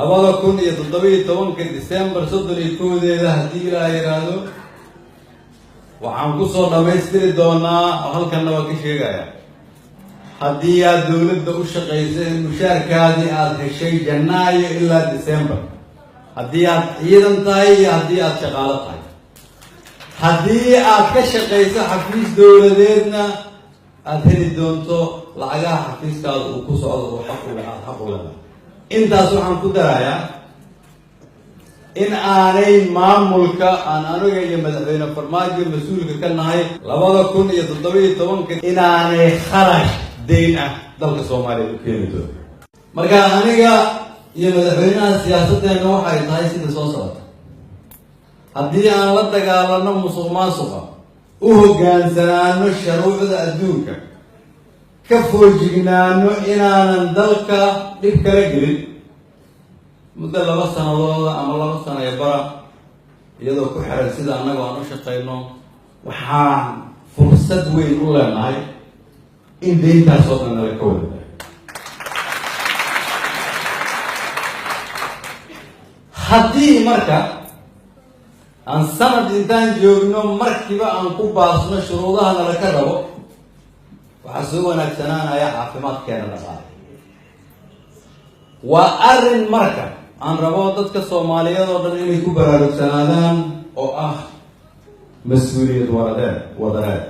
labada kun iyo 17 December 31 haddii Ilaahay yiraahdo waxaan ku soo dhameystiri doonaa halkan waa ka sheegaya haddii aad dawladda u shaqeysay mushaarkaadii aad heshay Janaayo ilaa December haddii aad ciidan tahay iyo haddii aad shaqaale tahay haddii aad ka shaqeyso xafiis dawladeedna aad heli doonto lacagaha xafiiskaada uu ku socdo oo xaq u leedahay intaas waxaan ku darayaa in aanay maamulka aan aniga iyo madaxweyne Farmaajo mas'uulka ka nahay 2017 inaanay kharash deyn ah dalka Soomaaliya u keeni doono marka aniga iyo madaxweynaha siyaasadeena waxay tahay sida soo socota haddii aan la dagaalano musuqmaasuqa u hoggaansanaano shuruucda adduunka ka foojignaano inaanan dalka dhib kala gelin muddo 2 sanadood ama 2 sano iyo bara iyadoo ku xiran sida annaga aan u shaqeyno waxaan fursad weyn u leenahay in deyntaas oo dhan la ka wada haddii marka aan sanad intaan joogno markiiba aan ku baasno shuruudaha nala ka rabo waxaa soo wanaagsanaanaya caafimaadkeena dhaqaale waa arrin marka aan rabo dadka Soomaaliyeed oo dhan inay ku baraarugsanaadaan oo ah mas'uuliyad wadareed